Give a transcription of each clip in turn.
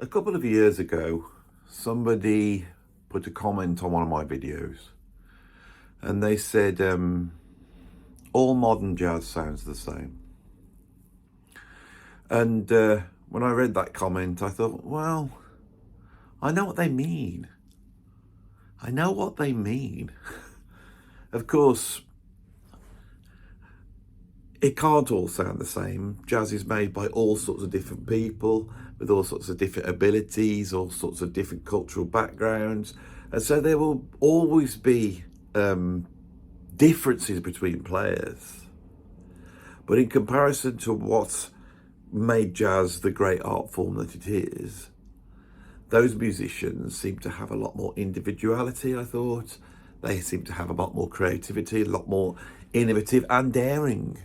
A couple of years ago, somebody put a comment on one of my videos and they said, all modern jazz sounds the same. And when I read that comment, I thought, well, I know what they mean. I know what they mean. Of course, it can't all sound the same. Jazz is made by all sorts of different people with all sorts of different abilities, all sorts of different cultural backgrounds. And so there will always be differences between players. But in comparison to what made jazz the great art form that it is, those musicians seem to have a lot more individuality, I thought. They seem to have a lot more creativity, a lot more innovative and daring.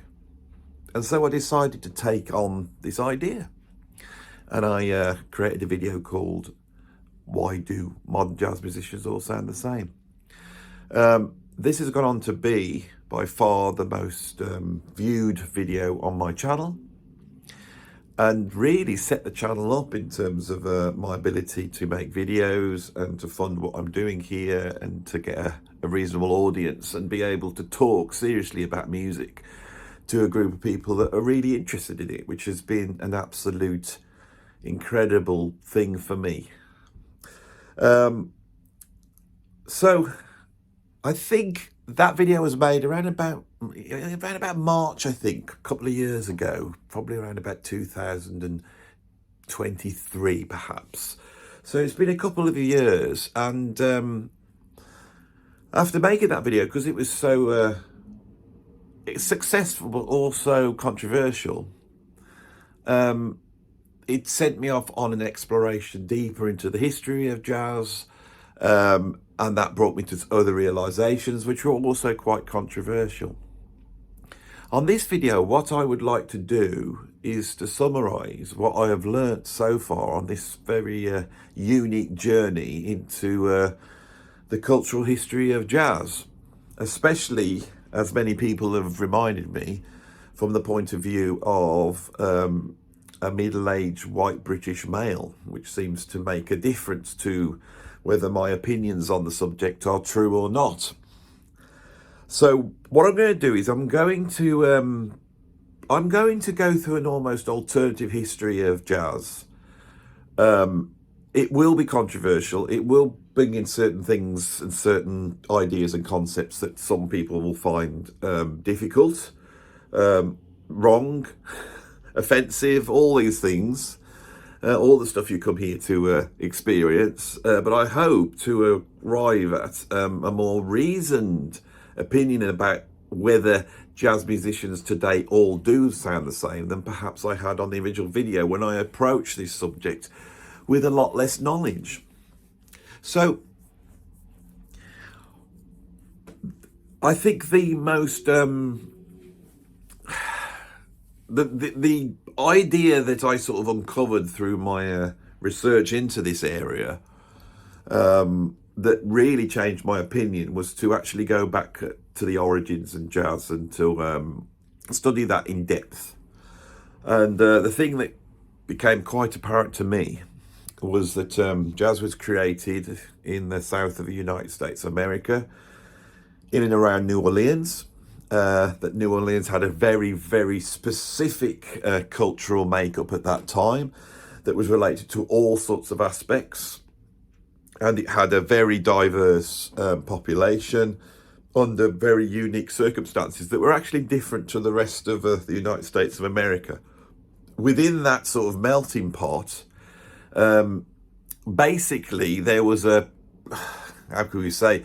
And so I decided to take on this idea. And I created a video called Why Do Modern Jazz Musicians All Sound the Same? This has gone on to be by far the most viewed video on my channel, and really set the channel up in terms of my ability to make videos and to fund what I'm doing here and to get a reasonable audience and be able to talk seriously about music to a group of people that are really interested in it, which has been an absolute incredible thing for me. So I think that video was made around about March, I think, a couple of years ago, probably around about 2023 perhaps. So it's been a couple of years, and after making that video, because it was so it's successful but also controversial, it sent me off on an exploration deeper into the history of jazz, and that brought me to other realizations which were also quite controversial. On this video, what I would like to do is to summarize what I have learnt so far on this very unique journey into the cultural history of jazz, especially, as many people have reminded me, from the point of view of a middle-aged white British male, which seems to make a difference to whether my opinions on the subject are true or not. So what I'm going to do is I'm going to go through an almost alternative history of jazz. It will be controversial. It will bring in certain things and certain ideas and concepts that some people will find difficult, wrong, offensive, all these things, all the stuff you come here to experience. But I hope to arrive at a more reasoned opinion about whether jazz musicians today all do sound the same than perhaps I had on the original video when I approached this subject with a lot less knowledge. So I think the most the idea that I sort of uncovered through my research into this area that really changed my opinion was to actually go back to the origins of jazz and to study that in depth. And the thing that became quite apparent to me was that jazz was created in the south of the United States of America, in and around New Orleans. That New Orleans had a very, very specific cultural makeup at that time that was related to all sorts of aspects. And it had a very diverse population under very unique circumstances that were actually different to the rest of the United States of America. Within that sort of melting pot, basically there was a, how can we say,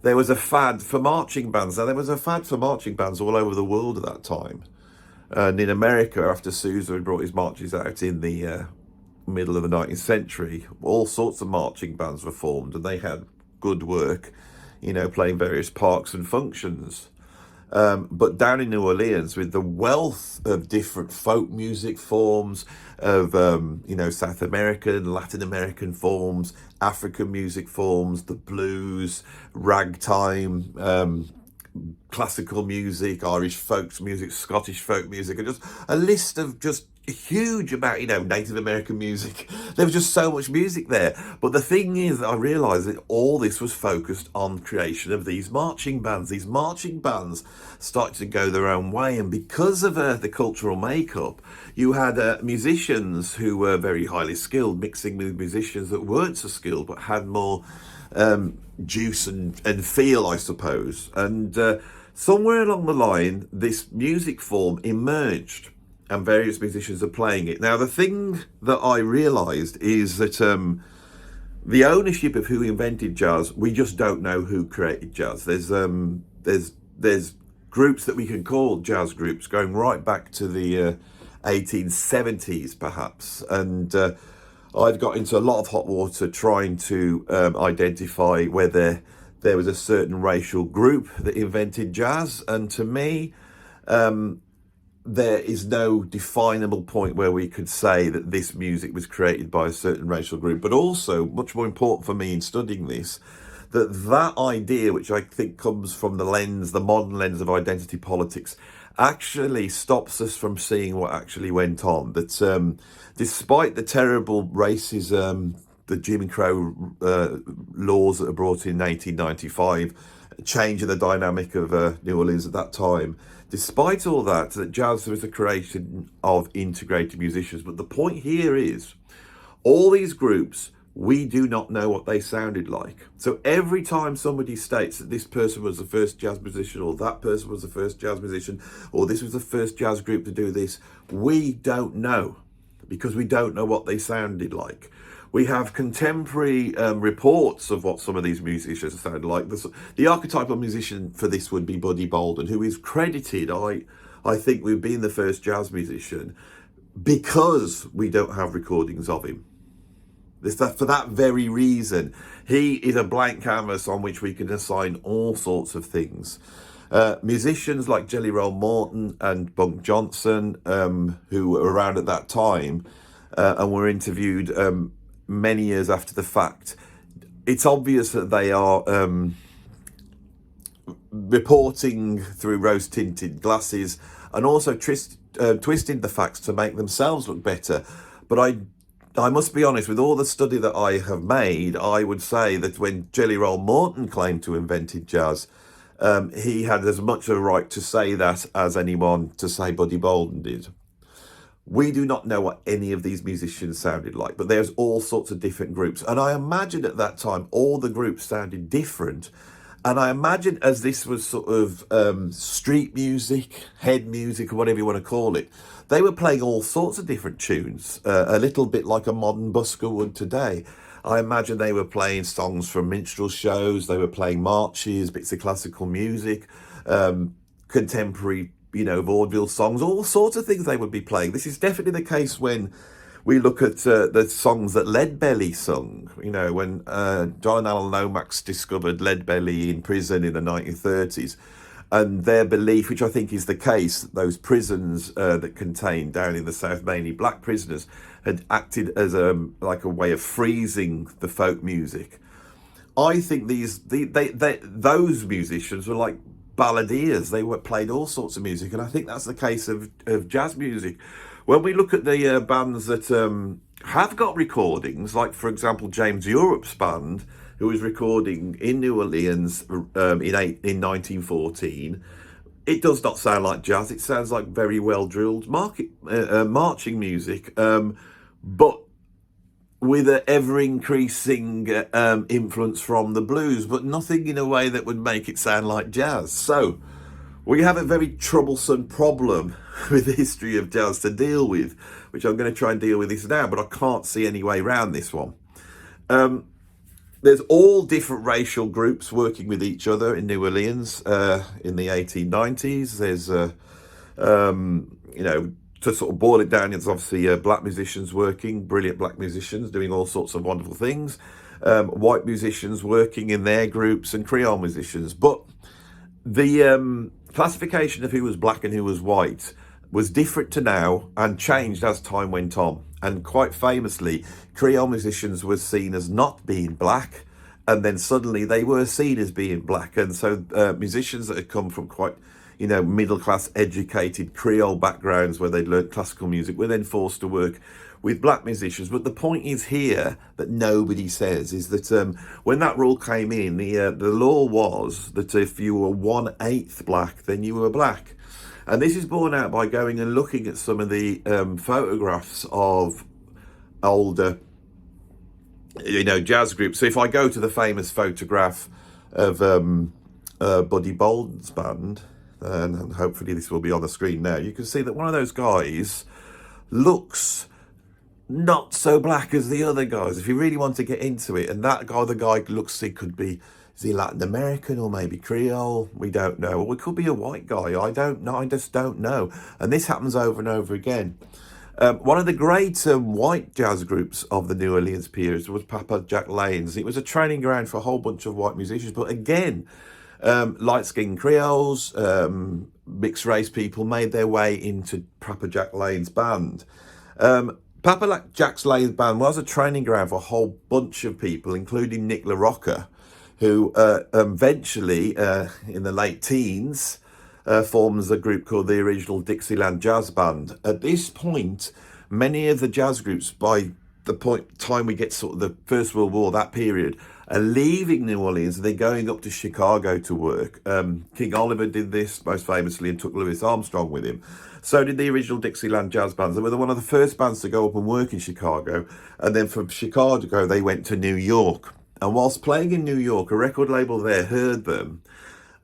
there was a fad for marching bands. Now, there was a fad for marching bands all over the world at that time. And in America, after Sousa had brought his marches out in the middle of the 19th century, all sorts of marching bands were formed, and they had good work, you know, playing various parks and functions. But down in New Orleans, with the wealth of different folk music forms, of you know, South American, Latin American forms, African music forms, the blues, ragtime, classical music, Irish folk music, Scottish folk music, and just a list of just huge amount, Native American music. There was just so much music there. But the thing is that I realised that all this was focused on creation of these marching bands. These marching bands started to go their own way, and because of the cultural makeup, you had musicians who were very highly skilled mixing with musicians that weren't so skilled but had more juice and feel, I suppose. And somewhere along the line, this music form emerged, and various musicians are playing it. Now, the thing that I realised is that the ownership of who invented jazz, we just don't know who created jazz. There's groups that we can call jazz groups going right back to the 1870s, perhaps, and I've got into a lot of hot water trying to identify whether there was a certain racial group that invented jazz, and to me, there is no definable point where we could say that this music was created by a certain racial group. But also, much more important for me in studying this, that idea, which I think comes from the modern lens of identity politics, actually stops us from seeing what actually went on. That despite the terrible racism, the Jim Crow laws that were brought in 1895, changing the dynamic of New Orleans at that time, despite all that jazz was a creation of integrated musicians. But the point here is, all these groups, we do not know what they sounded like. So every time somebody states that this person was the first jazz musician, or that person was the first jazz musician, or this was the first jazz group to do this, we don't know, because we don't know what they sounded like. We have contemporary reports of what some of these musicians sounded like. The archetypal musician for this would be Buddy Bolden, who is credited, I think, with being the first jazz musician because we don't have recordings of him. For that very reason, he is a blank canvas on which we can assign all sorts of things. Musicians like Jelly Roll Morton and Bunk Johnson, who were around at that time and were interviewed many years after the fact, it's obvious that they are reporting through rose-tinted glasses and also twisting the facts to make themselves look better. But I must be honest, with all the study that I have made, I would say that when Jelly Roll Morton claimed to have invented jazz, he had as much a right to say that as anyone to say Buddy Bolden did. We do not know what any of these musicians sounded like, but there's all sorts of different groups. And I imagine at that time, all the groups sounded different. And I imagine as this was sort of street music, head music, or whatever you want to call it, they were playing all sorts of different tunes, a little bit like a modern busker would today. I imagine they were playing songs from minstrel shows, they were playing marches, bits of classical music, contemporary vaudeville songs, all sorts of things they would be playing. This is definitely the case when we look at the songs that Leadbelly sung. When John Allen Lomax discovered Leadbelly in prison in the 1930s, and their belief, which I think is the case, that those prisons that contained down in the South mainly black prisoners had acted as like a way of freezing the folk music. I think those musicians were like balladeers. They played all sorts of music, and I think that's the case of jazz music. When we look at the bands that have got recordings, like for example James Europe's band, who was recording in New Orleans in 1914, it does not sound like jazz. It sounds like very well drilled marching music, but with an ever-increasing influence from the blues, but nothing in a way that would make it sound like jazz. So we have a very troublesome problem with the history of jazz to deal with, which I'm going to try and deal with this now, but I can't see any way around this one. There's all different racial groups working with each other in New Orleans in the 1890s. There's, to sort of boil it down, it's obviously black musicians working, brilliant black musicians doing all sorts of wonderful things, white musicians working in their groups, and Creole musicians. But the classification of who was black and who was white was different to now and changed as time went on. And quite famously, Creole musicians were seen as not being black, and then suddenly they were seen as being black. And so musicians that had come from quite middle-class educated Creole backgrounds where they'd learned classical music were then forced to work with black musicians. But the point is here that nobody says is that when that rule came in, the law was that if you were 1/8 black, then you were black. And this is borne out by going and looking at some of the photographs of older, jazz groups. So if I go to the famous photograph of Buddy Bolden's band, and hopefully this will be on the screen now, you can see that one of those guys looks not so black as the other guys, if you really want to get into it. And that guy, the guy looks, he could be, is he Latin American or maybe Creole? We don't know. Or it could be a white guy. I don't know. I just don't know. And this happens over and over again. One of the great white jazz groups of the New Orleans period was Papa Jack Lane's. It was a training ground for a whole bunch of white musicians. But again, light-skinned Creoles, mixed race people made their way into Papa Jack Lane's band. Papa Jack Lane's band was a training ground for a whole bunch of people, including Nick LaRocca, who eventually, in the late teens, forms a group called the Original Dixieland Jazz Band. At this point, many of the jazz groups, by the time we get sort of the First World War, that period, are leaving New Orleans and they're going up to Chicago to work. King Oliver did this most famously and took Louis Armstrong with him. So did the Original Dixieland Jazz Bands. They were one of the first bands to go up and work in Chicago. And then from Chicago, they went to New York. And whilst playing in New York, a record label there heard them.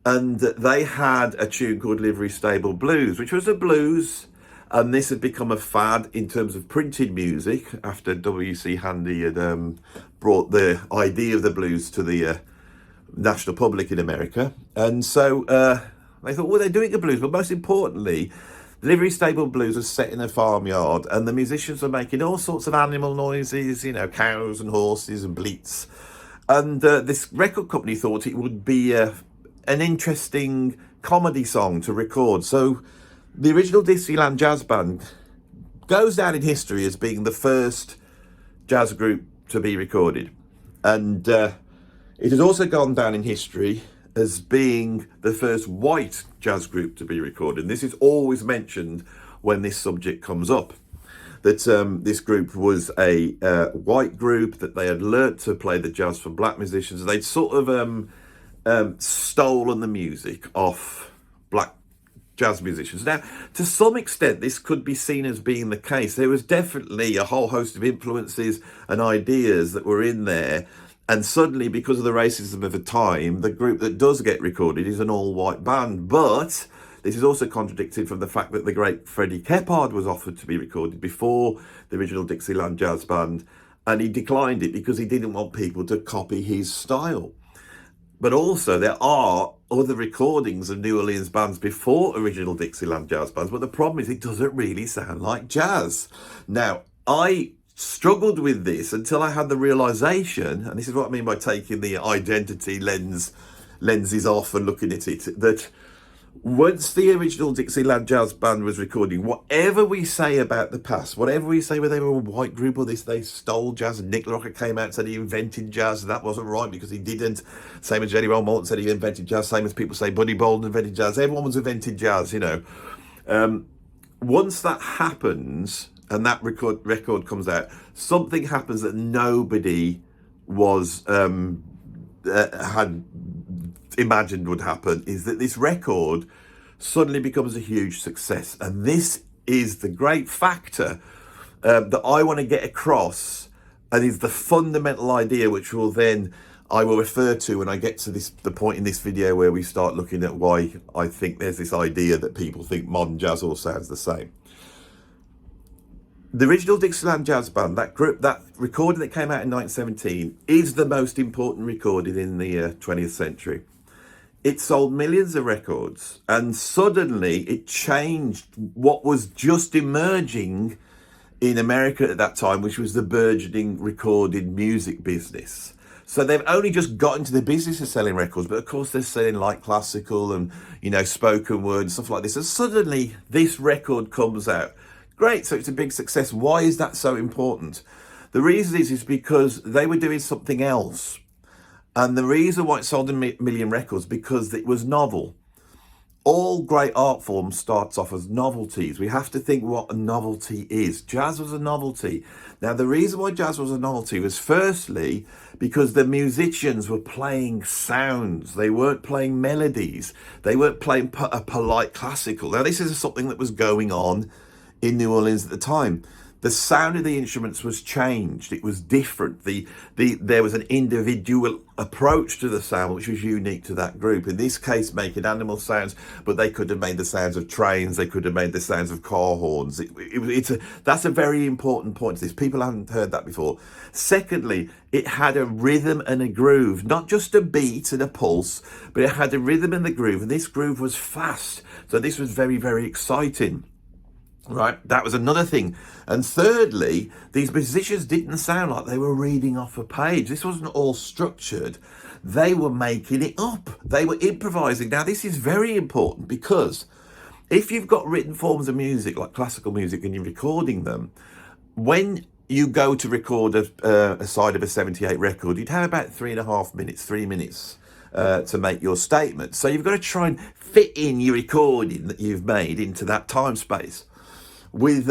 And they had a tune called Livery Stable Blues, which was a blues. And this had become a fad in terms of printed music after W.C. Handy had brought the idea of the blues to the national public in America. And so they thought, well, they're doing a blues. But most importantly, Livery Stable Blues was set in a farmyard, and the musicians were making all sorts of animal noises, cows and horses and bleats. And this record company thought it would be an interesting comedy song to record. So the Original Dixieland Jazz Band goes down in history as being the first jazz group to be recorded. And it has also gone down in history as being the first white jazz group to be recorded. And this is always mentioned when this subject comes up, that this group was a white group, that they had learnt to play the jazz from black musicians. They'd sort of stolen the music off black jazz musicians. Now, to some extent, this could be seen as being the case. There was definitely a whole host of influences and ideas that were in there. And suddenly, because of the racism of the time, the group that does get recorded is an all-white band. But this is also contradicted from the fact that the great Freddie Keppard was offered to be recorded before the Original Dixieland Jazz Band, and he declined it because he didn't want people to copy his style. But also, there are other recordings of New Orleans bands before Original Dixieland Jazz Bands, but the problem is it doesn't really sound like jazz. Now, I struggled with this until I had the realization, and this is what I mean by taking the identity lenses off and looking at it, that once the Original Dixieland Jazz Band was recording, whatever we say about the past, whatever we say whether they were a white group or this, they stole jazz, and Nick LaRocca came out and said he invented jazz, and that wasn't right because he didn't. Same as Jelly Roll Morton said he invented jazz, same as people say Buddy Bolden invented jazz. Everyone was invented jazz, Once that happens, and that record comes out, something happens that nobody was had imagined would happen, is that this record suddenly becomes a huge success. And this is the great factor that I want to get across, and is the fundamental idea which I will refer to when I get to the point in this video where we start looking at why I think there's this idea that people think modern jazz all sounds the same. The Original Dixieland Jazz Band, that group, that recording that came out in 1917, is the most important recording in the 20th century. It sold millions of records, and suddenly it changed what was just emerging in America at that time, which was the burgeoning recorded music business. So they've only just got into the business of selling records, but of course they're selling like classical and, spoken word and stuff like this. And suddenly this record comes out. Great, so it's a big success. Why is that so important? The reason is because they were doing something else. And the reason why it sold a million records, because it was novel. all great art forms starts off as novelties. We have to think what a novelty is. Jazz was a novelty. Now, the reason why jazz was a novelty was firstly because the musicians were playing sounds. They weren't playing melodies. They weren't playing a polite classical. Now, this is something that was going on in New Orleans at the time. The sound of the instruments was changed. It was different. There was an individual approach to the sound, which was unique to that group. In this case, making animal sounds, but they could have made the sounds of trains. They could have made the sounds of car horns. That's a very important point to this. People haven't heard that before. Secondly, it had a rhythm and a groove, not just a beat and a pulse, but it had a rhythm and a groove. And this groove was fast. So this was very, very exciting. Right, that was another thing. And thirdly, these musicians didn't sound like they were reading off a page. This wasn't all structured. They were making it up. They were improvising. Now, this is very important because if you've got written forms of music, like classical music, and you're recording them, when you go to record a side of a 78 record, you'd have about 3 minutes to make your statement. So you've got to try and fit in your recording that you've made into that time space. With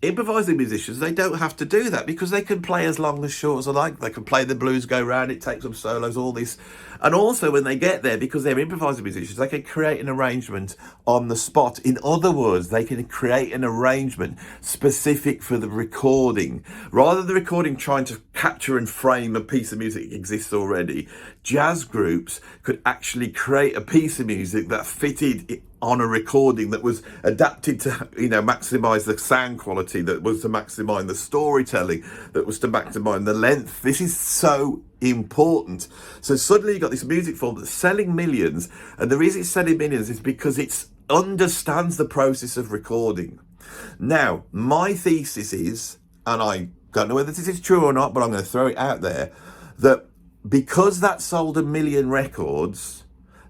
improvising musicians, they don't have to do that because they can play as long as short as they like. They can play the blues go round, it takes them solos, all this. And also when they get there, because they're improvising musicians, they can create an arrangement on the spot. In other words, they can create an arrangement specific for the recording. Rather than the recording trying to capture and frame a piece of music that exists already, jazz groups could actually create a piece of music that fitted on a recording that was adapted to, maximize the sound quality, that was to maximize the storytelling, that was to maximize the length. This is so important. So suddenly you've got this music form that's selling millions, and the reason it's selling millions is because it understands the process of recording. Now, my thesis is, and I don't know whether this is true or not, but I'm going to throw it out there, that because that sold 1 million records,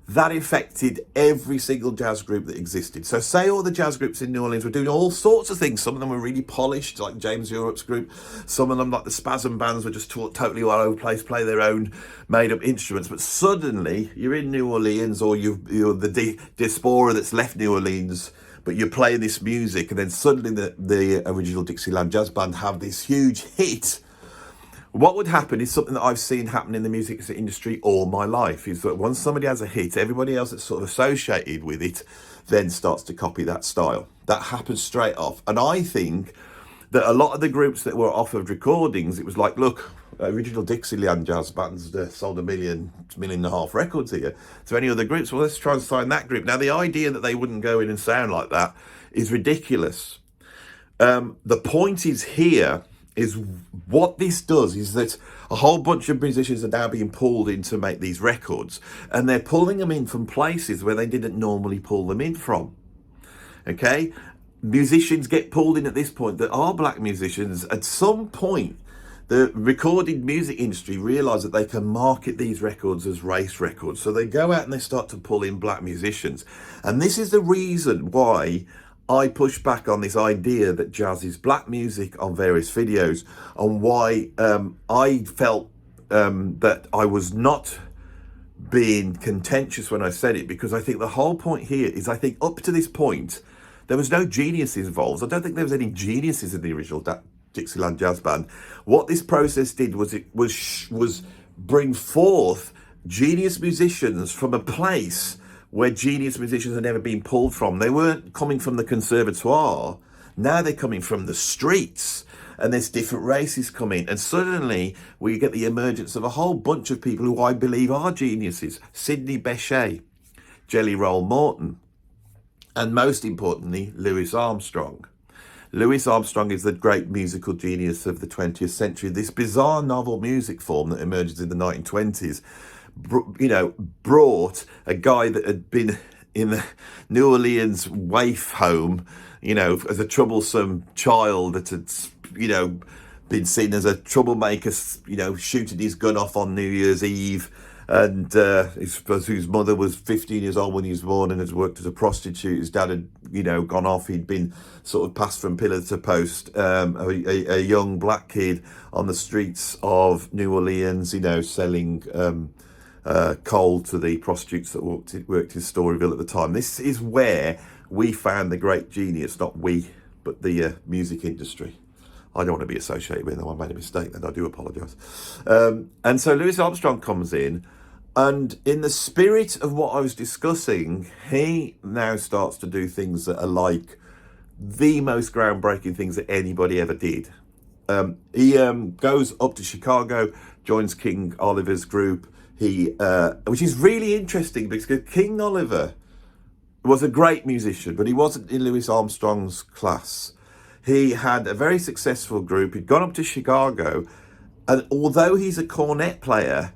that affected every single jazz group that existed. So say all the jazz groups in New Orleans were doing all sorts of things. Some of them were really polished, like James Europe's group. Some of them, like the Spasm bands, were just totally all over the place, play their own made-up instruments. But suddenly, you're in New Orleans, or you're the diaspora that's left New Orleans, but you're playing this music, and then suddenly the original Dixieland Jazz Band have this huge hit. What would happen is something that I've seen happen in the music industry all my life, is that once somebody has a hit, everybody else that's sort of associated with it then starts to copy that style. That happens straight off. And I think that a lot of the groups that were offered recordings, it was like, look, original Dixieland Jazz Bands sold 1.5 million records here. So any other groups, well, let's try and sign that group. Now, the idea that they wouldn't go in and sound like that is ridiculous. The point is here, is what this does is that a whole bunch of musicians are now being pulled in to make these records, and they're pulling them in from places where they didn't normally pull them in from. Okay, musicians get pulled in at this point that are black musicians. At some point, the recorded music industry realise that they can market these records as race records, so they go out and they start to pull in black musicians. And this is the reason why I push back on this idea that jazz is black music on various videos, and why I felt that I was not being contentious when I said it, because I think the whole point here is, I think up to this point, there was no geniuses involved. I don't think there was any geniuses in the original Dixieland Jazz Band. What this process did was it was bring forth genius musicians from a place where genius musicians had never been pulled from. They weren't coming from the conservatoire. Now they're coming from the streets, and there's different races coming. And suddenly we get the emergence of a whole bunch of people who I believe are geniuses. Sidney Bechet, Jelly Roll Morton, and most importantly, Louis Armstrong. Louis Armstrong is the great musical genius of the 20th century. This bizarre novel music form that emerges in the 1920s, brought a guy that had been in the New Orleans waif home, as a troublesome child that had, been seen as a troublemaker, shooting his gun off on New Year's Eve. And whose mother was 15 years old when he was born and had worked as a prostitute. His dad had, gone off. He'd been sort of passed from pillar to post. A young black kid on the streets of New Orleans, selling coal to the prostitutes that worked in Storyville at the time. This is where we found the great genius, not we, but the music industry. I don't want to be associated with them. I made a mistake then, I do apologise. And so Louis Armstrong comes in, and in the spirit of what I was discussing, he now starts to do things that are like the most groundbreaking things that anybody ever did. He goes up to Chicago, joins King Oliver's group, which is really interesting because King Oliver was a great musician, but he wasn't in Louis Armstrong's class. He had a very successful group. He'd gone up to Chicago, and although he's a cornet player,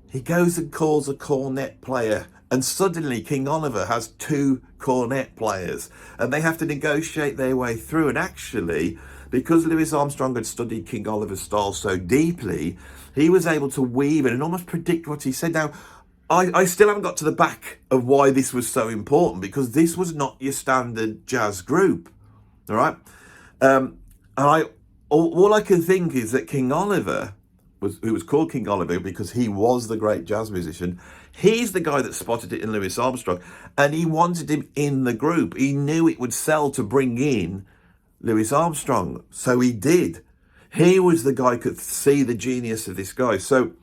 he goes and calls a cornet player, and suddenly King Oliver has two cornet players, and they have to negotiate their way through. And actually, because Louis Armstrong had studied King Oliver's style so deeply, he was able to weave it and almost predict what he said. Now, I still haven't got to the back of why this was so important, because this was not your standard jazz group, all right? And all I can think is that King Oliver, who was called King Oliver because he was the great jazz musician, he's the guy that spotted it in Louis Armstrong, and he wanted him in the group. He knew it would sell to bring in Louis Armstrong, so he did. He was the guy who could see the genius of this guy. So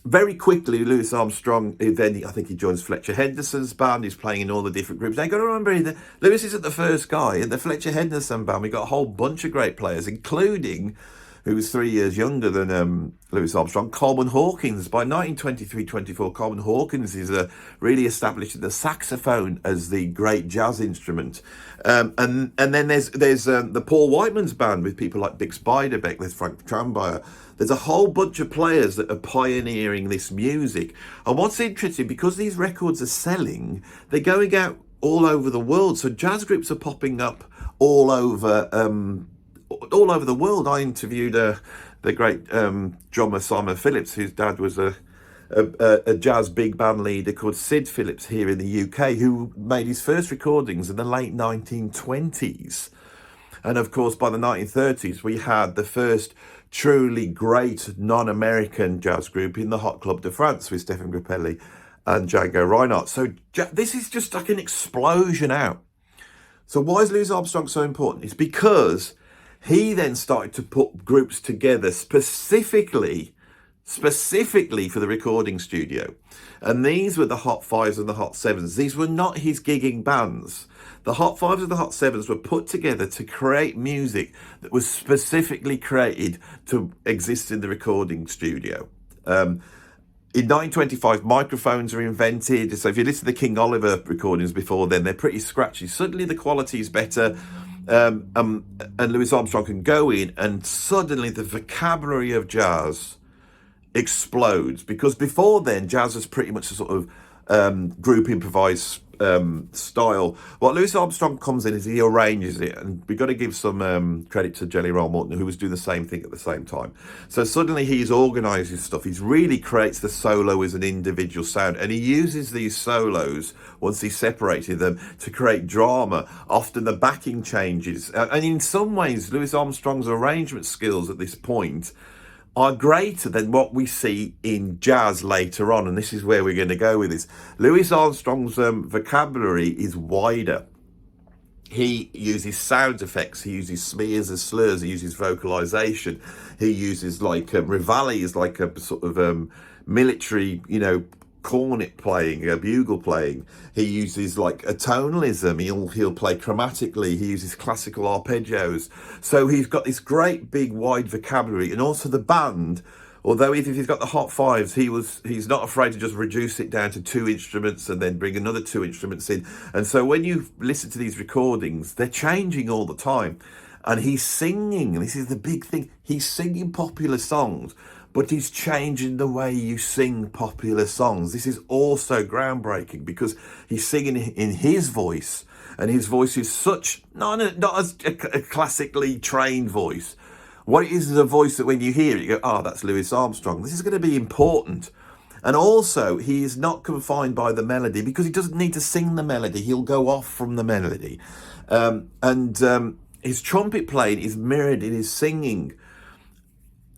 very quickly, Louis Armstrong, then I think he joins Fletcher Henderson's band. He's playing in all the different groups. Now, you've got to remember, Louis isn't the first guy. In the Fletcher Henderson band, we got a whole bunch of great players, including, who was 3 years younger than Louis Armstrong, Coleman Hawkins. By 1923-24, Coleman Hawkins is really established the saxophone as the great jazz instrument. And then there's the Paul Whiteman's band with people like Bix Beiderbecke, there's Frank Trambayer. There's a whole bunch of players that are pioneering this music. And what's interesting, because these records are selling, they're going out all over the world. So jazz groups are popping up all over the world. I interviewed the great drummer Simon Phillips, whose dad was a jazz big band leader called Sid Phillips here in the UK, who made his first recordings in the late 1920s. And of course, by the 1930s, we had the first truly great non-American jazz group in the Hot Club de France with Stéphane Grappelli and Django Reinhardt. So this is just like an explosion out. So why is Louis Armstrong so important? It's because he then started to put groups together specifically for the recording studio. And these were the Hot Fives and the Hot Sevens. These were not his gigging bands. The Hot Fives and the Hot Sevens were put together to create music that was specifically created to exist in the recording studio. In 1925, microphones are invented. So if you listen to the King Oliver recordings before then, they're pretty scratchy. Suddenly the quality is better. And Louis Armstrong can go in, and suddenly the vocabulary of jazz explodes, because before then jazz was pretty much a sort of group improvised style. What Louis Armstrong comes in is he arranges it, and we've got to give some credit to Jelly Roll Morton, who was doing the same thing at the same time. So suddenly he's organised his stuff. He really creates the solo as an individual sound, and he uses these solos, once he's separated them, to create drama. Often the backing changes, and in some ways Louis Armstrong's arrangement skills at this point are greater than what we see in jazz later on. And this is where we're going to go with this. Louis Armstrong's vocabulary is wider. He uses sound effects, he uses smears as slurs, he uses vocalization, he uses like reveille, like a sort of military, cornet playing, a bugle playing. He uses like a tonalism. He'll play chromatically. He uses classical arpeggios. So he's got this great big wide vocabulary. And also the band, although if he's got the Hot Fives, he's not afraid to just reduce it down to two instruments and then bring another two instruments in. And so when you listen to these recordings, they're changing all the time. And he's singing, and this is the big thing, he's singing popular songs, but he's changing the way you sing popular songs. This is also groundbreaking, because he's singing in his voice, and his voice is not as a classically trained voice. What it is a voice that when you hear it, you go, oh, that's Louis Armstrong. This is going to be important. And also, he is not confined by the melody, because he doesn't need to sing the melody. He'll go off from the melody. His trumpet playing is mirrored in his singing.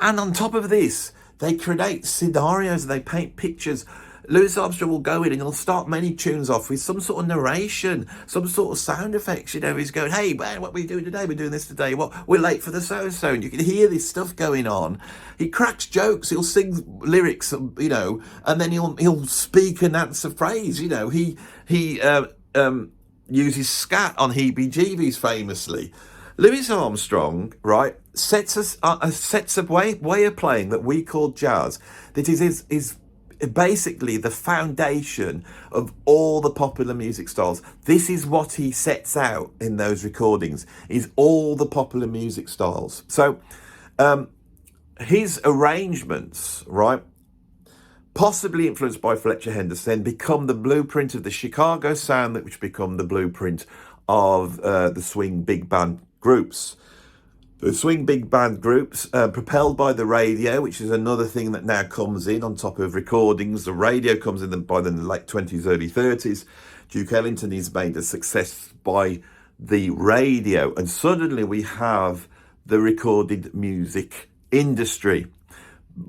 And on top of this, They create scenarios and they paint pictures. Louis Armstrong will go in and he'll start many tunes off with some sort of narration, some sort of sound effects. You know, he's going, hey, man, what are we doing today? We're doing this today. What? We're late for the so-and-so. And you can hear this stuff going on. He cracks jokes. He'll sing lyrics, you know, and then he'll speak and answer phrase. You know, he uses scat on Heebie-Jeebies famously. Louis Armstrong, right, sets a way of playing that we call jazz that is basically the foundation of all the popular music styles. This is what he sets out in those recordings, is all the popular music styles. So his arrangements, right, possibly influenced by Fletcher Henderson, become the blueprint of the Chicago sound, which become the blueprint of the swing big band groups. The swing big band groups, propelled by the radio, which is another thing that now comes in on top of recordings. The radio comes in by the late 20s, early 30s. Duke Ellington is made a success by the radio. And suddenly we have the recorded music industry.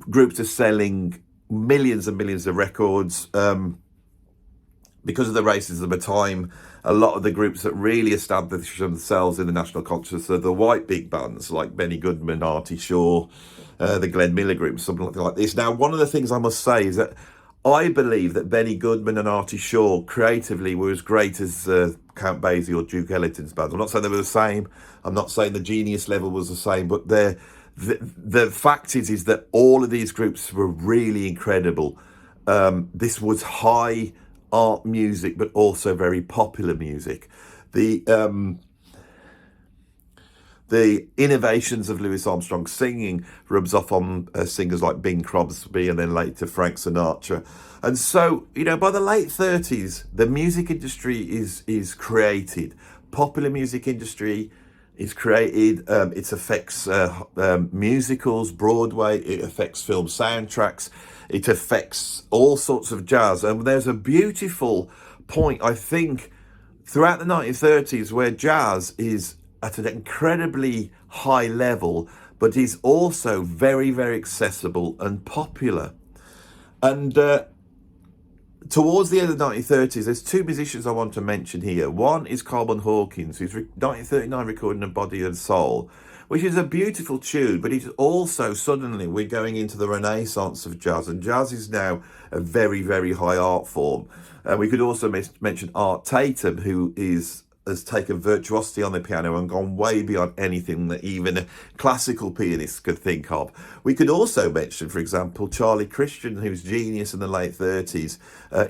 Groups are selling millions and millions of records. Because of the racism of the time, a lot of the groups that really established themselves in the national consciousness are the white big bands like Benny Goodman, Artie Shaw, the Glenn Miller group, something like this. Now, one of the things I must say is that I believe that Benny Goodman and Artie Shaw creatively were as great as Count Basie or Duke Ellington's bands. I'm not saying they were the same. I'm not saying the genius level was the same, but the fact is that all of these groups were really incredible. This was high art music, but also very popular music. The innovations of Louis Armstrong singing rubs off on singers like Bing Crosby and then later Frank Sinatra. And so, you know, by the late 30s, the music industry is created. Popular music industry is created. It affects musicals, Broadway. It affects film soundtracks. It affects all sorts of jazz. And there's a beautiful point, I think, throughout the 1930s where jazz is at an incredibly high level, but is also very, very accessible and popular. And towards the end of the 1930s, there's two musicians I want to mention here. One is Coleman Hawkins, who's 1939 recording A Body and Soul, which is a beautiful tune, but it's also suddenly we're going into the renaissance of jazz, and jazz is now a very, very high art form. And we could also mention Art Tatum, who has taken virtuosity on the piano and gone way beyond anything that even a classical pianist could think of. We could also mention, for example, Charlie Christian, whose genius in the late 30s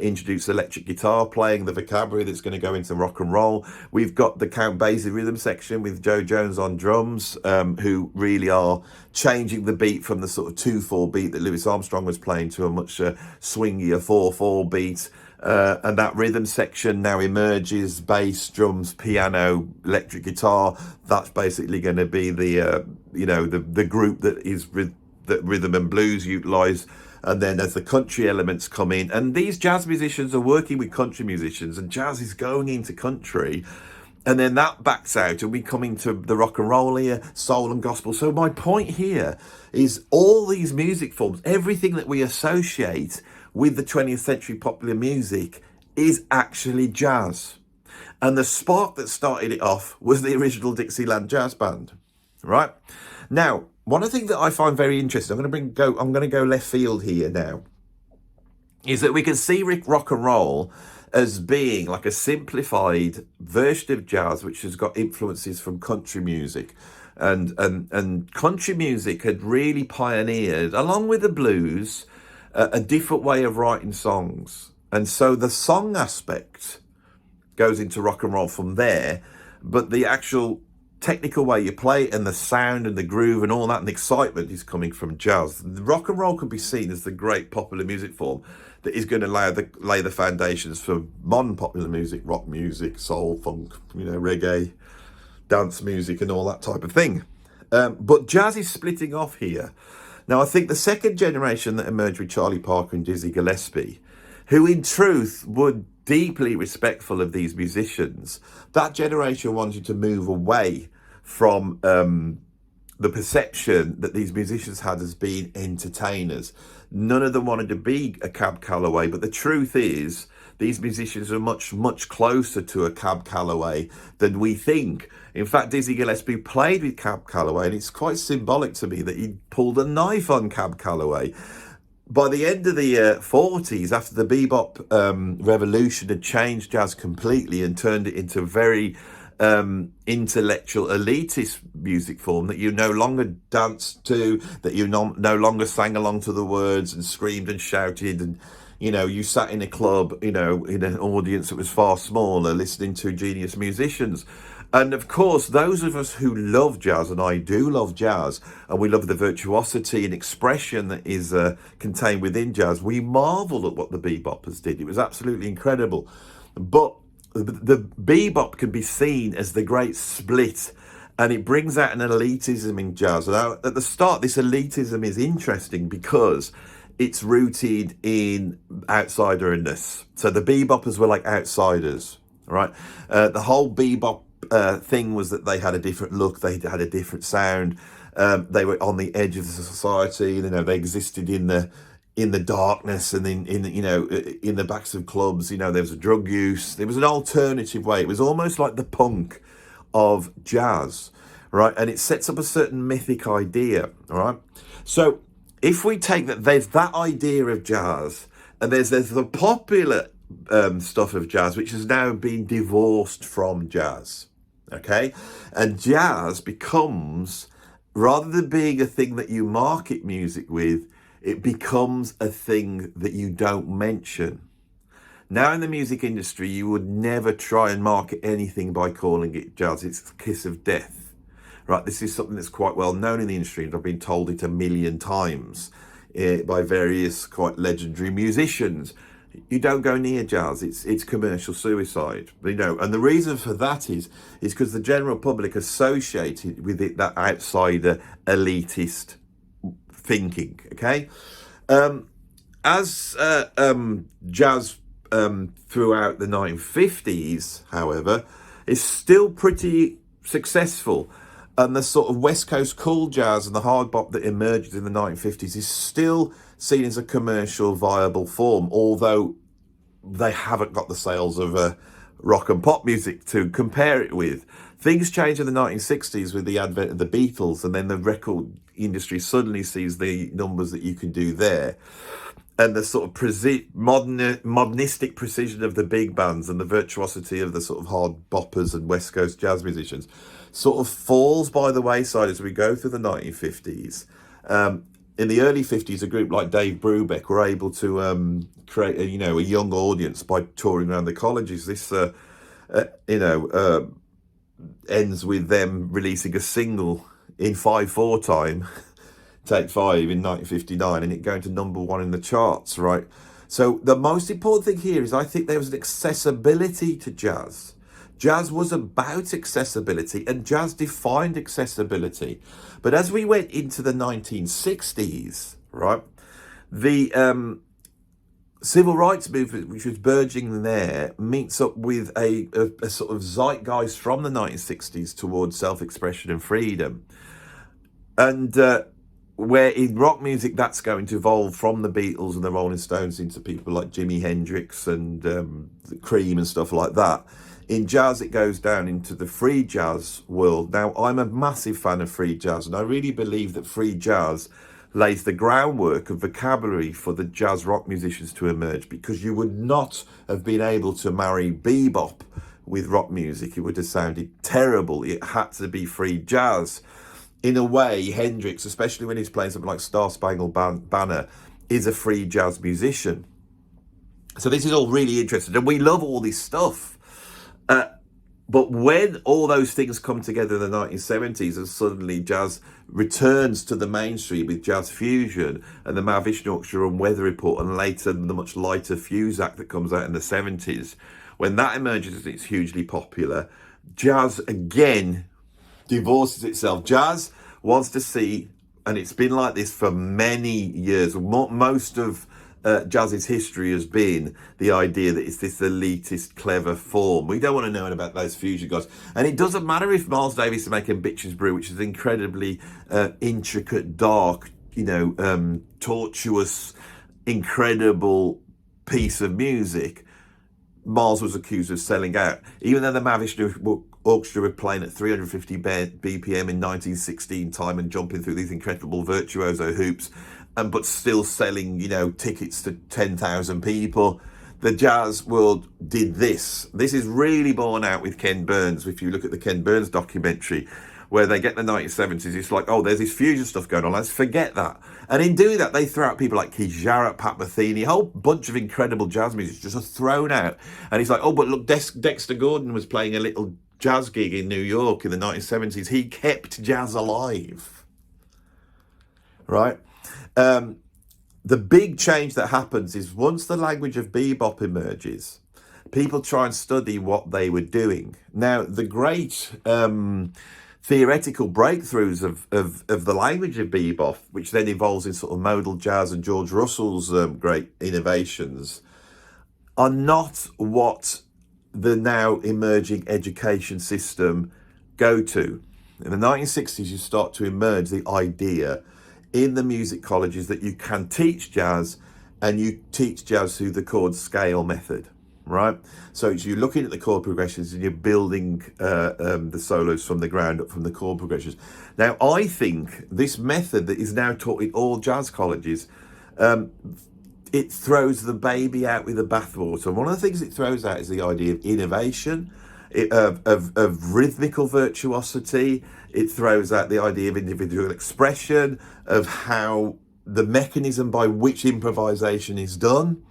introduced electric guitar playing, the vocabulary that's going to go into rock and roll. We've got the Count Basie rhythm section with Joe Jones on drums, who really are changing the beat from the sort of 2/4 beat that Louis Armstrong was playing to a much swingier 4/4 beat. And that rhythm section now emerges: bass, drums, piano, electric guitar. That's basically going to be the the group that that rhythm and blues utilise. And then as the country elements come in, and these jazz musicians are working with country musicians, and jazz is going into country, and then that backs out, and we come into the rock and roll here, soul and gospel. So my point here is all these music forms, everything that we associate with the 20th century popular music is actually jazz. And the spark that started it off was the original Dixieland Jazz Band, right? Now, one of the things that I find very interesting, I'm going to go left field here now, is that we can see rock and roll as being like a simplified version of jazz, which has got influences from country music. And country music had really pioneered, along with the blues, a different way of writing songs. And so the song aspect goes into rock and roll from there, but the actual technical way you play it and the sound and the groove and all that and the excitement is coming from jazz. The rock and roll can be seen as the great popular music form that is going to lay the foundations for modern popular music, rock music, soul, funk, reggae, dance music and all that type of thing. But jazz is splitting off here. Now, I think the second generation that emerged with Charlie Parker and Dizzy Gillespie, who in truth were deeply respectful of these musicians, that generation wanted to move away from the perception that these musicians had as being entertainers. None of them wanted to be a Cab Calloway, but the truth is, these musicians are much, much closer to a Cab Calloway than we think. In fact, Dizzy Gillespie played with Cab Calloway, and it's quite symbolic to me that he pulled a knife on Cab Calloway. By the end of the 40s, after the bebop revolution had changed jazz completely and turned it into a very intellectual, elitist music form that you no longer danced to, that you no longer sang along to the words and screamed and shouted, and you sat in a club, in an audience that was far smaller, listening to genius musicians. And of course, those of us who love jazz, and I do love jazz, and we love the virtuosity and expression that is contained within jazz, we marvel at what the beboppers did. It was absolutely incredible. But the bebop can be seen as the great split, and it brings out an elitism in jazz. Now, at the start, this elitism is interesting because it's rooted in outsiderness. So the beboppers were like outsiders, right? The whole bebop thing was that they had a different look, they had a different sound, they were on the edge of the society, they existed in the darkness, and in the backs of clubs, there was a drug use. There was an alternative way. It was almost like the punk of jazz, right? And it sets up a certain mythic idea, all right? So if we take that, there's that idea of jazz, and there's the popular stuff of jazz, which has now been divorced from jazz, okay? And jazz becomes, rather than being a thing that you market music with, it becomes a thing that you don't mention. Now in the music industry, you would never try and market anything by calling it jazz. It's the kiss of death, right? This is something that's quite well known in the industry, and I've been told it a million times by various quite legendary musicians. You don't go near jazz. It's commercial suicide, and the reason for that is because the general public associated with it that outsider elitist thinking, okay? As jazz throughout the 1950s, however, is still pretty successful, and the sort of West Coast cool jazz and the hard bop that emerges in the 1950s is still seen as a commercial viable form, although they haven't got the sales of rock and pop music to compare it with. Things change in the 1960s with the advent of the Beatles, and then the record industry suddenly sees the numbers that you can do there. And the sort of modernistic precision of the big bands and the virtuosity of the sort of hard boppers and West Coast jazz musicians sort of falls by the wayside as we go through the 1950s. In the early 50s, a group like Dave Brubeck were able to create a young audience by touring around the colleges. This ends with them releasing a single in 5/4 time, Take 5, in 1959, and it going to #1 in the charts, right? So the most important thing here is I think there was an accessibility to jazz. Jazz was about accessibility, and jazz defined accessibility. But as we went into the 1960s, right, the civil rights movement, which was burgeoning there, meets up with a sort of zeitgeist from the 1960s towards self-expression and freedom. And where in rock music, that's going to evolve from the Beatles and the Rolling Stones into people like Jimi Hendrix and Cream and stuff like that. In jazz, it goes down into the free jazz world. Now, I'm a massive fan of free jazz, and I really believe that free jazz lays the groundwork of vocabulary for the jazz rock musicians to emerge, because you would not have been able to marry bebop with rock music. It would have sounded terrible. It had to be free jazz. In a way, Hendrix, especially when he's playing something like Star Spangled Banner, is a free jazz musician. So this is all really interesting, and we love all this stuff. But when all those things come together in the 1970s, and suddenly jazz returns to the mainstream with jazz fusion and the Mahavishnu Orchestra and Weather Report, and later the much lighter Fuse Act that comes out in the 70s, when that emerges, it's hugely popular. Jazz again divorces itself. Jazz wants to see, and it's been like this for many years, most of jazz's history has been the idea that it's this elitist, clever form. We don't want to know about those fusion guys. And it doesn't matter if Miles Davis is making Bitches Brew, which is incredibly intricate, dark, tortuous, incredible piece of music. Miles was accused of selling out. Even though the Mavish Orchestra were playing at 350 BPM in 1916 time and jumping through these incredible virtuoso hoops, but still selling, tickets to 10,000 people. The jazz world did this. This is really borne out with Ken Burns. If you look at the Ken Burns documentary, where they get the 1970s, it's like, oh, there's this fusion stuff going on. Let's forget that. And in doing that, they throw out people like Keith Jarrett, Pat Metheny, a whole bunch of incredible jazz musicians just thrown out. And he's like, oh, but look, Dexter Gordon was playing a little jazz gig in New York in the 1970s. He kept jazz alive, right? The big change that happens is once the language of bebop emerges, people try and study what they were doing. Now, the great theoretical breakthroughs of the language of bebop, which then evolves in sort of modal jazz and George Russell's great innovations, are not what the now emerging education system go to. In the 1960s, you start to emerge the idea in the music colleges that you can teach jazz, and you teach jazz through the chord scale method, right? So you're looking at the chord progressions and you're building the solos from the ground up from the chord progressions. Now, I think this method that is now taught in all jazz colleges, it throws the baby out with the bathwater. And one of the things it throws out is the idea of innovation, of rhythmical virtuosity. It throws out the idea of individual expression, of how the mechanism by which improvisation is done.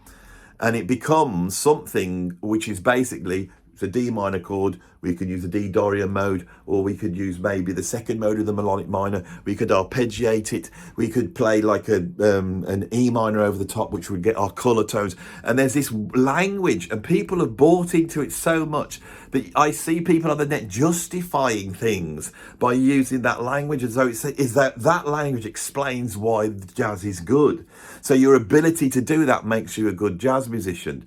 And it becomes something which is basically the D minor chord. We could use the D Dorian mode, or we could use maybe the second mode of the melodic minor. We could arpeggiate it. We could play like an E minor over the top, which would get our color tones. And there's this language, and people have bought into it so much that I see people on the net justifying things by using that language as though that language explains why jazz is good. So your ability to do that makes you a good jazz musician.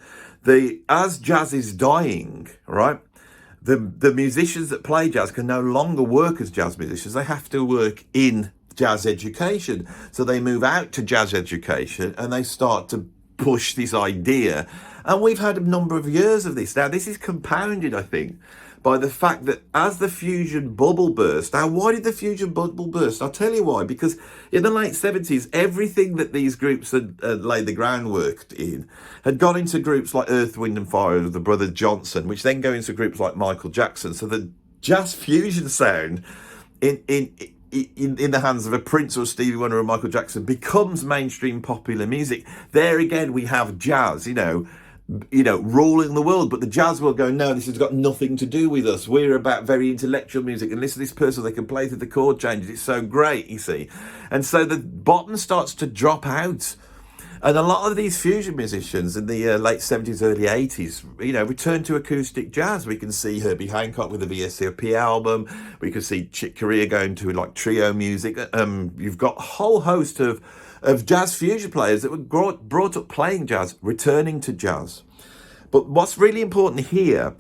As jazz is dying, right, the musicians that play jazz can no longer work as jazz musicians. They have to work in jazz education. So they move out to jazz education and they start to push this idea. And we've had a number of years of this. Now, this is compounded, I think, by the fact that as the fusion bubble burst. Now, why did the fusion bubble burst? I'll tell you why. Because in the late 70s, everything that these groups had laid the groundwork in had gone into groups like Earth, Wind and Fire, the Brothers Johnson, which then go into groups like Michael Jackson. So the jazz fusion sound in the hands of a Prince or Stevie Wonder or Michael Jackson becomes mainstream popular music. There again, we have jazz, ruling the world, but the jazz world going, no, this has got nothing to do with us. We're about very intellectual music, and listen to this person, they can play through the chord changes. It's so great, you see. And so the bottom starts to drop out. And a lot of these fusion musicians in the late 70s, early 80s, return to acoustic jazz. We can see Herbie Hancock with the VSOP album. We can see Chick Corea going to like trio music. You've got a whole host of jazz fusion players that were brought up playing jazz, returning to jazz. But what's really important here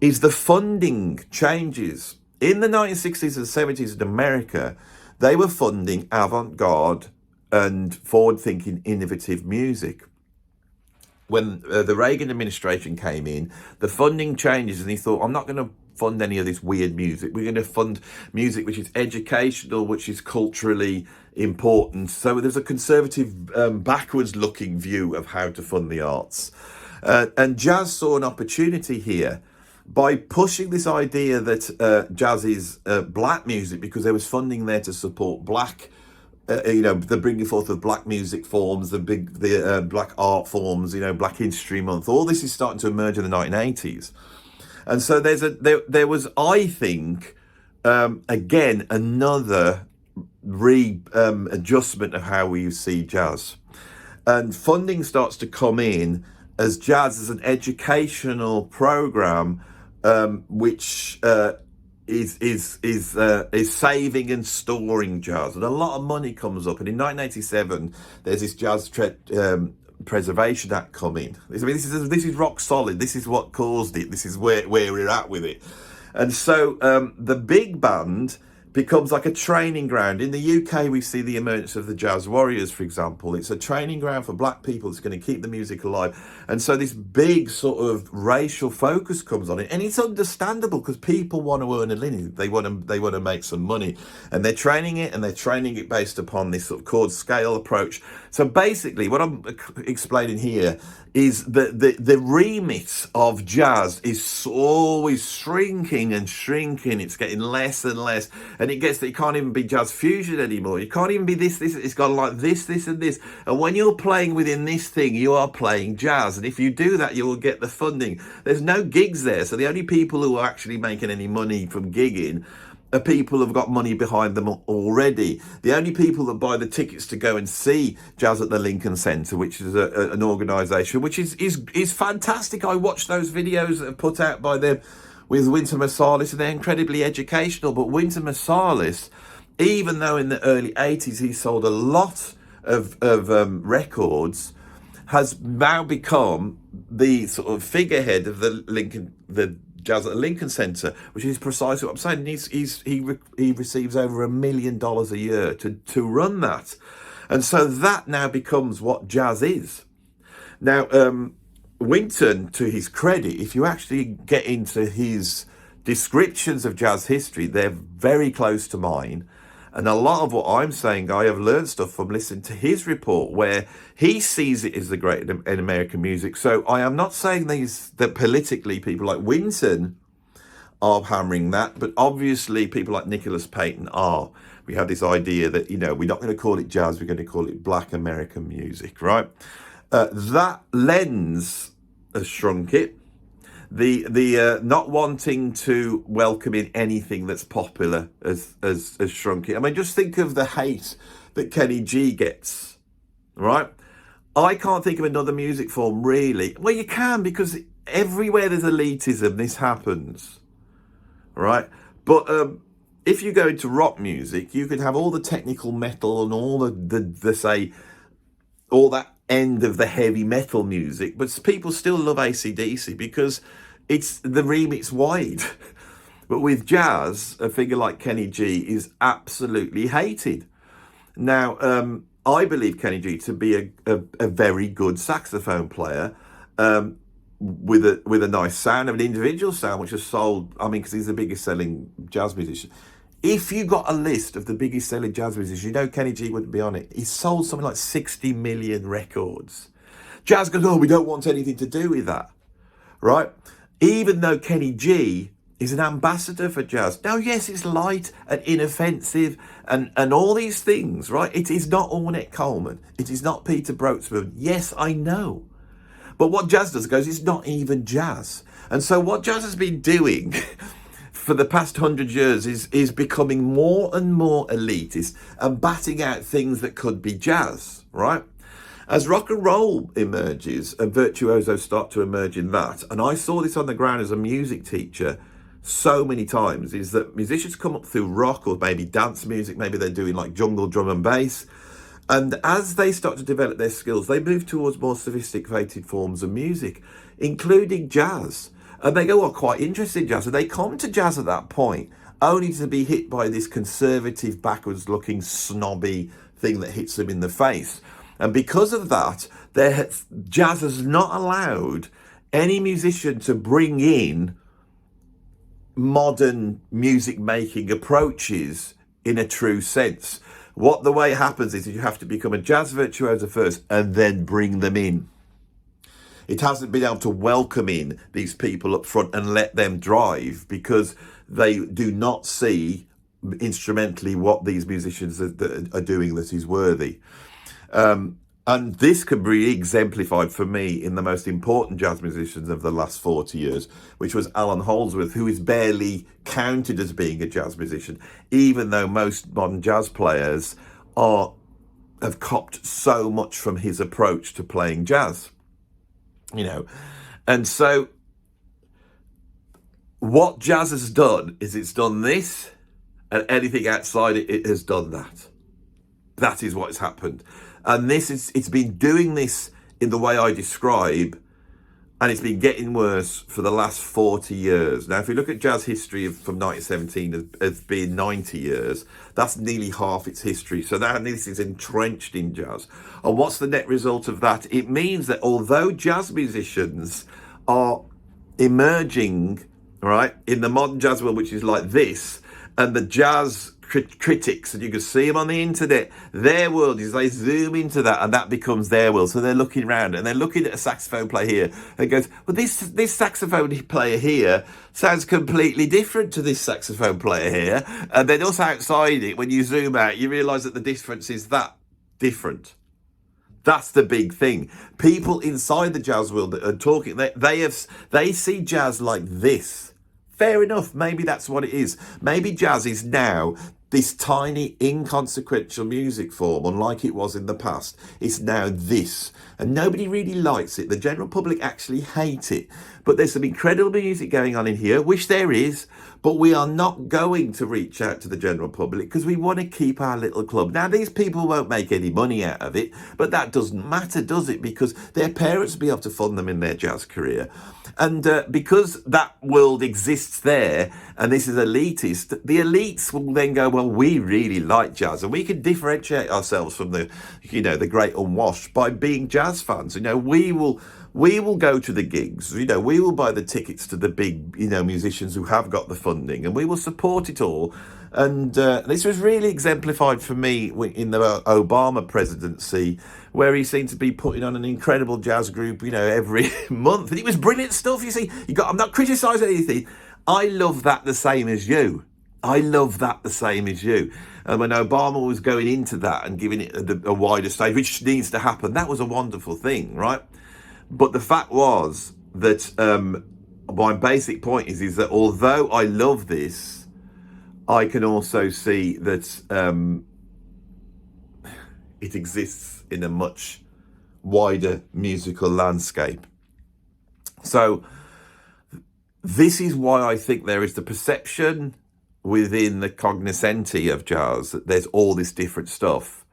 is the funding changes. In the 1960s and 70s in America, they were funding avant-garde and forward-thinking, innovative music. When the Reagan administration came in, the funding changes, and he thought, I'm not going to fund any of this weird music. We're going to fund music which is educational, which is culturally important. So there's a conservative, backwards-looking view of how to fund the arts. And jazz saw an opportunity here by pushing this idea that jazz is black music, because there was funding there to support black the bringing forth of black music forms, the black art forms, Black History Month. All this is starting to emerge in the 1980s. And so there was, I think, again, another adjustment of how we see jazz. And funding starts to come in as jazz as an educational program, which is saving and storing jazz, and a lot of money comes up. And in 1987, there's this jazz Preservation Act come in. I mean, this is rock solid. This is what caused it. This is where we're at with it. And so the big band becomes like a training ground. In the UK, we see the emergence of the Jazz Warriors, for example. It's a training ground for black people. It's going to keep the music alive. And so this big sort of racial focus comes on it. And it's understandable because people want to earn a living. They want to make some money. And they're training it, and they're training it based upon this sort of chord scale approach. So basically, what I'm explaining here is that the remit of jazz is always shrinking and shrinking. It's getting less and less, and it gets that it can't even be jazz fusion anymore. You can't even be this. It's got like this, and this. And when you're playing within this thing, you are playing jazz. And if you do that, you will get the funding. There's no gigs there, so the only people who are actually making any money from gigging are people who've got money behind them already. The only people that buy the tickets to go and see Jazz at the Lincoln Center, which is an organisation which is fantastic. I watched those videos that are put out by them with Wynton Marsalis, and they're incredibly educational. But Wynton Marsalis, even though in the early 80s he sold a lot of records, has now become the sort of figurehead of the Jazz at the Lincoln Center, which is precisely what I'm saying. He receives over $1 million a year to run that, and so that now becomes what jazz is. Now, Wynton, to his credit, if you actually get into his descriptions of jazz history, they're very close to mine. And a lot of what I'm saying, I have learned stuff from listening to his report, where he sees it as the great in American music. So I am not saying that politically people like Wynton are hammering that, but obviously people like Nicholas Payton are. We have this idea that, we're not going to call it jazz, we're going to call it black American music, right? That lens has shrunk it. The not wanting to welcome in anything that's popular has shrunk it. I mean, just think of the hate that Kenny G gets, right? I can't think of another music form, really. Well, you can, because everywhere there's elitism, this happens, right? But if you go into rock music, you could have all the technical metal and all the say, all that end of the heavy metal music, but people still love AC/DC because it's the remit's wide. But with jazz, a figure like Kenny G is absolutely hated. Now, I believe Kenny G to be a very good saxophone player, with a nice sound, an individual sound, which has sold, because he's the biggest selling jazz musician. If you got a list of the biggest selling jazz musicians, Kenny G wouldn't be on it. He sold something like 60 million records. Jazz goes, we don't want anything to do with that, right? Even though Kenny G is an ambassador for jazz. Now, yes, it's light and inoffensive and all these things, right? It is not Ornette Coleman. It is not Peter Broxman. Yes, I know. But what jazz does goes, it's not even jazz. And so what jazz has been doing for the past 100 years is becoming more and more elitist and batting out things that could be jazz, right? As rock and roll emerges and virtuosos start to emerge in that, and I saw this on the ground as a music teacher so many times, is that musicians come up through rock or maybe dance music, maybe they're doing like jungle drum and bass, and as they start to develop their skills, they move towards more sophisticated forms of music, including jazz. And they go, quite interested in jazz. And they come to jazz at that point, only to be hit by this conservative, backwards-looking, snobby thing that hits them in the face. And because of that, jazz has not allowed any musician to bring in modern music-making approaches in a true sense. The way it happens is you have to become a jazz virtuoso first and then bring them in. It hasn't been able to welcome in these people up front and let them drive because they do not see instrumentally what these musicians are doing that is worthy. And this can be exemplified for me in the most important jazz musicians of the last 40 years, which was Alan Holdsworth, who is barely counted as being a jazz musician, even though most modern jazz players have copped so much from his approach to playing jazz. And so what jazz has done is it's done this, and anything outside it has done that. That is what has happened. And it's been doing this in the way I describe, and it's been getting worse for the last 40 years. Now, if you look at jazz history from 1917 as being 90 years, that's nearly half its history. So that this is entrenched in jazz. And what's the net result of that? It means that although jazz musicians are emerging, right, in the modern jazz world, which is like this, and the jazz critics, and you can see them on the internet, their world is they zoom into that and that becomes their world. So they're looking around and they're looking at a saxophone player here and it goes, well, this saxophone player here sounds completely different to this saxophone player here. And then also outside it, when you zoom out, you realize that the difference is that different. That's the big thing. People inside the jazz world that are talking, they see jazz like this. Fair enough, maybe that's what it is. Maybe jazz is now this tiny, inconsequential music form, unlike it was in the past. It's now this. And nobody really likes it. The general public actually hate it. But there's some incredible music going on in here, which there is, but we are not going to reach out to the general public because we want to keep our little club. Now, these people won't make any money out of it, but that doesn't matter, does it? Because their parents will be able to fund them in their jazz career. And because that world exists there, and this is elitist, the elites will then go, well, we really like jazz, and we can differentiate ourselves from the, the great unwashed by being jazz fans. We will go to the gigs, we will buy the tickets to the big, musicians who have got the funding, and we will support it all. And this was really exemplified for me in the Obama presidency, where he seemed to be putting on an incredible jazz group, every month. And it was brilliant stuff, you see. I'm not criticising anything. I love that the same as you. And when Obama was going into that and giving it a wider stage, which needs to happen, that was a wonderful thing, right? But the fact was that my basic point is that although I love this, I can also see that it exists in a much wider musical landscape. So this is why I think there is the perception within the cognoscenti of jazz that there's all this different stuff.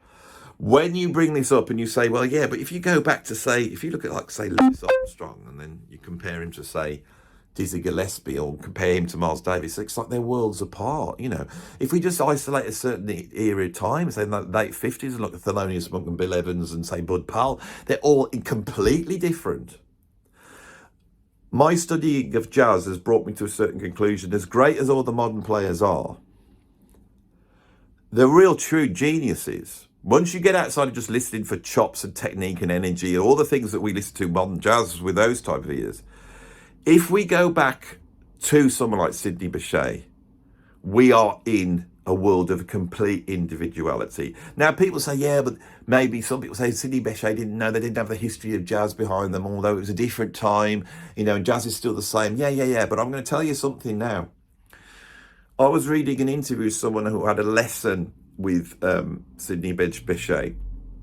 When you bring this up and you say, well, yeah, but if you go back to if you look at Louis Armstrong and then you compare him to Dizzy Gillespie or compare him to Miles Davis, it's like they're worlds apart, If we just isolate a certain era of time, say in the late 50s, and look at Thelonious Monk and Bill Evans and say Bud Powell, they're all completely different. My studying of jazz has brought me to a certain conclusion. As great as all the modern players are, the real true geniuses, once you get outside of just listening for chops and technique and energy and all the things that we listen to modern jazz with those type of ears, if we go back to someone like Sidney Bechet, we are in a world of complete individuality. Now, people say, yeah, but maybe some people say Sidney Bechet didn't know, they didn't have the history of jazz behind them, although it was a different time, and jazz is still the same. Yeah. But I'm going to tell you something now. I was reading an interview with someone who had a lesson with Sidney Bechet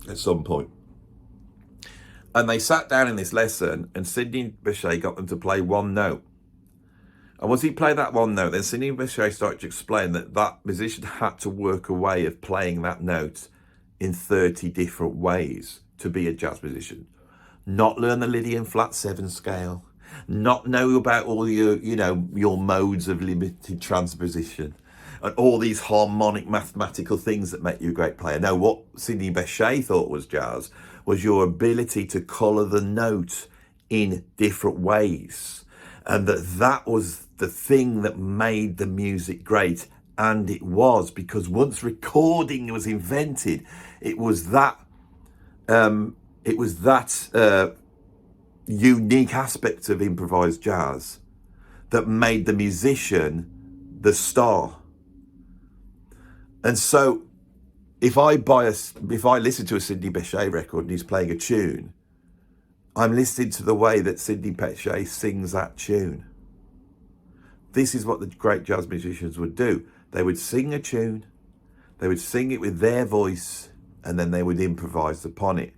at some point. And they sat down in this lesson and Sidney Bechet got them to play one note. And once he played that one note, then Sidney Bechet started to explain that musician had to work a way of playing that note in 30 different ways to be a jazz musician. Not learn the Lydian flat 7 scale, not know about all your modes of limited transposition and all these harmonic mathematical things that make you a great player. No, what Sidney Bechet thought was jazz was your ability to colour the note in different ways. And that was the thing that made the music great. And it was, because once recording was invented, it was that unique aspect of improvised jazz that made the musician the star. And so if I listen to a Sidney Bechet record and he's playing a tune, I'm listening to the way that Sidney Bechet sings that tune. This is what the great jazz musicians would do. They would sing a tune, they would sing it with their voice, and then they would improvise upon it.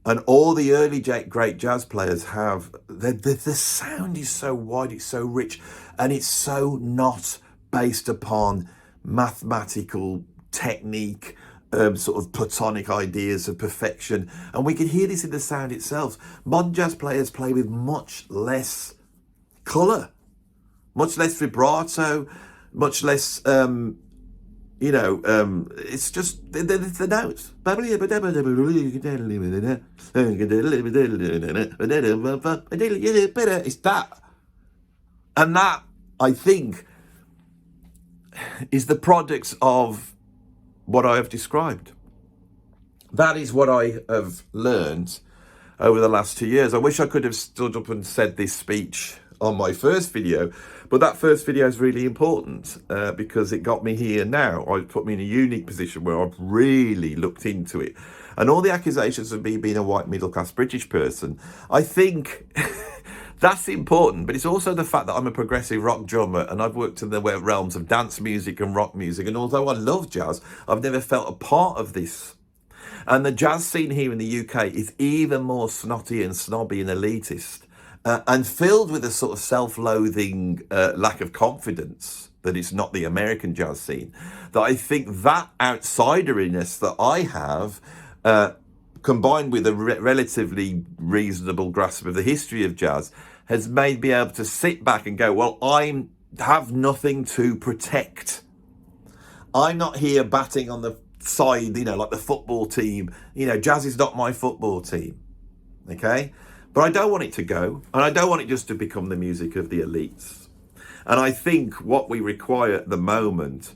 And all the early great jazz players have, the sound is so wide, it's so rich, and it's so not based upon mathematical technique sort of platonic ideas of perfection. And we can hear this in the sound itself. Modern jazz players play with much less colour, much less vibrato, much less, it's just the notes. It's that. And that, I think, is the product of what I have described. That is what I have learned over the last 2 years. I wish I could have stood up and said this speech on my first video, but that first video is really important because it got me here now. It put me in a unique position where I've really looked into it. And all the accusations of me being a white middle-class British person, I think that's important, but it's also the fact that I'm a progressive rock drummer and I've worked in the realms of dance music and rock music. And although I love jazz, I've never felt a part of this. And the jazz scene here in the UK is even more snotty and snobby and elitist and filled with a sort of self-loathing lack of confidence that it's not the American jazz scene. That I think that outsideriness that I have, combined with a relatively reasonable grasp of the history of jazz, has made me able to sit back and go, well, I have nothing to protect. I'm not here batting on the side, like the football team. Jazz is not my football team, okay? But I don't want it to go, and I don't want it just to become the music of the elites. And I think what we require at the moment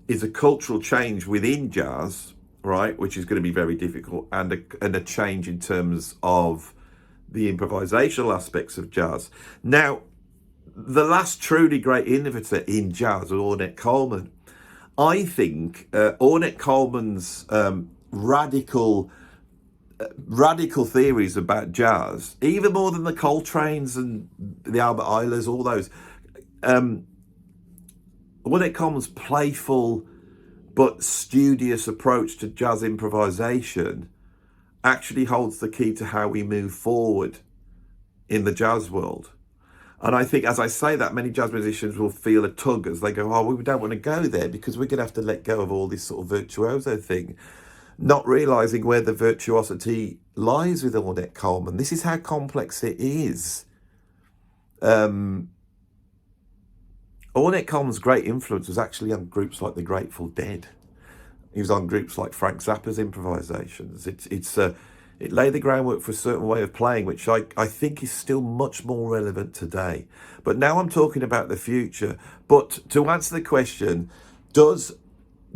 is a cultural change within jazz, right, which is going to be very difficult, and a change in terms of the improvisational aspects of jazz. Now, the last truly great innovator in jazz was Ornette Coleman. I think Ornette Coleman's radical theories about jazz, even more than the Coltrane's and the Albert Eilers, all those, Ornette Coleman's playful but studious approach to jazz improvisation actually holds the key to how we move forward in the jazz world. And I think, as I say that, many jazz musicians will feel a tug as they go, oh, we don't want to go there because we're going to have to let go of all this sort of virtuoso thing, not realising where the virtuosity lies with Ornette Coleman. This is how complex it is. Ornette Coleman's great influence was actually on groups like the Grateful Dead. He was on groups like Frank Zappa's improvisations. It laid the groundwork for a certain way of playing, which I think is still much more relevant today. But now I'm talking about the future. But to answer the question, does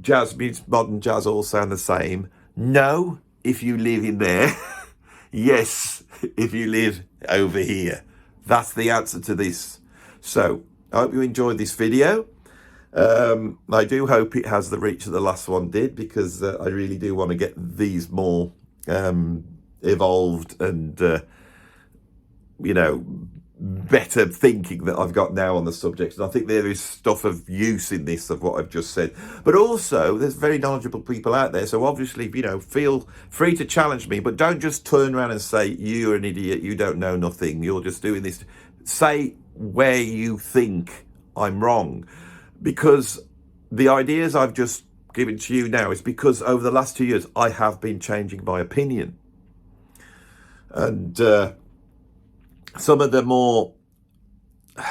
jazz music, modern jazz, all sound the same? No, if you live in there. Yes, if you live over here. That's the answer to this. So I hope you enjoyed this video. I do hope it has the reach that the last one did, because I really do want to get these more evolved and better thinking that I've got now on the subject. And I think there is stuff of use in this, of what I've just said. But also, there's very knowledgeable people out there. So obviously, feel free to challenge me, but don't just turn around and say, you're an idiot, you don't know nothing, you're just doing this. Say where you think I'm wrong. Because the ideas I've just given to you now is because over the last 2 years, I have been changing my opinion. And some of the more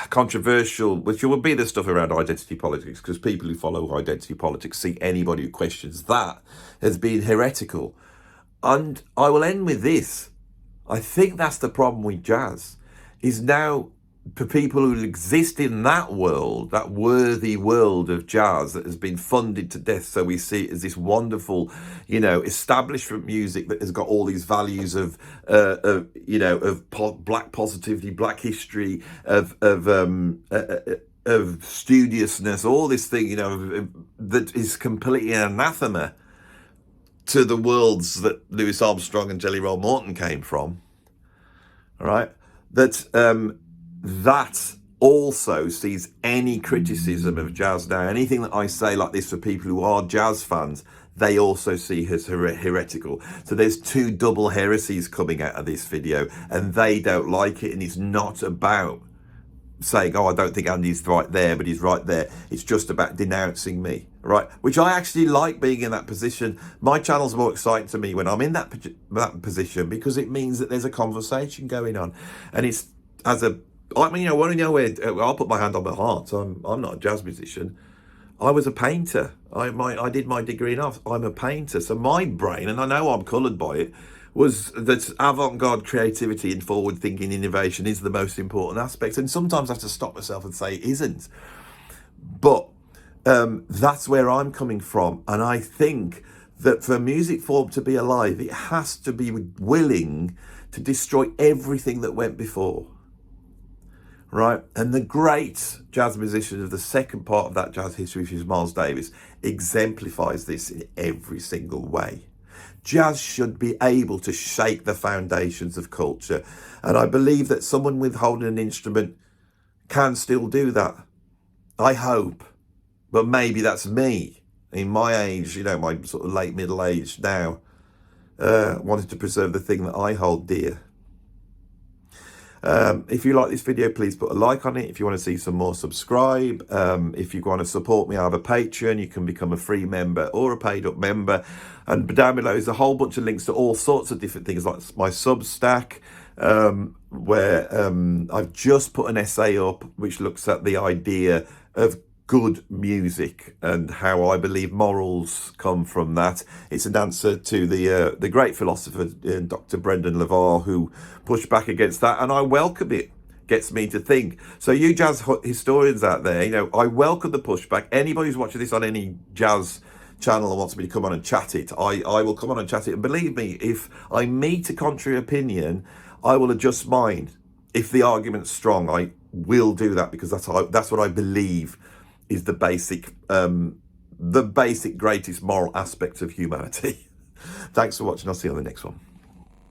controversial, which will be the stuff around identity politics, because people who follow identity politics see anybody who questions that as being heretical. And I will end with this. I think that's the problem with jazz, is now for people who exist in that world, that worthy world of jazz that has been funded to death. So we see it as this wonderful, establishment music that has got all these values of black positivity, black history, of studiousness, all this thing, that is completely anathema to the worlds that Louis Armstrong and Jelly Roll Morton came from. All right, that also sees any criticism of jazz now, anything that I say like this for people who are jazz fans, they also see as heretical. So there's two double heresies coming out of this video, and they don't like it. And it's not about saying, oh, I don't think Andy's right there, but he's right there. It's just about denouncing me, right? Which I actually like being in that position. My channel's more exciting to me when I'm in that position, because it means that there's a conversation going on. And it's I mean, you know, want to know where I'll put my hand on my heart. I'm not a jazz musician. I was a painter. I did my degree in art. I'm a painter. So my brain, and I know I'm coloured by it, was that avant-garde creativity and forward-thinking innovation is the most important aspect. And sometimes I have to stop myself and say it isn't. But that's where I'm coming from. And I think that for a music form to be alive, it has to be willing to destroy everything that went before. Right, and the great jazz musician of the second part of that jazz history, which is Miles Davis, exemplifies this in every single way. Jazz should be able to shake the foundations of culture, and I believe that someone with holding an instrument can still do that. I hope, but maybe that's me in my age, you know, my sort of late middle age now, wanted to preserve the thing that I hold dear. If you like this video, please put a like on it. If you want to see some more, subscribe. If you want to support me, I have a Patreon. You can become a free member or a paid up member. And down below is a whole bunch of links to all sorts of different things, like my Substack, where I've just put an essay up which looks at the idea of good music and how I believe morals come from that. It's an answer to the great philosopher Dr. Brendan LeVar, who pushed back against that, and I welcome it. Gets me to think. So you jazz historians out there, you know, I welcome the pushback. Anybody who's watching this on any jazz channel and wants me to come on and chat it, I will come on and chat it. And believe me, if I meet a contrary opinion, I will adjust mine. If the argument's strong, I will do that, because that's what I believe is the basic greatest moral aspect of humanity. Thanks for watching. I'll see you on the next one.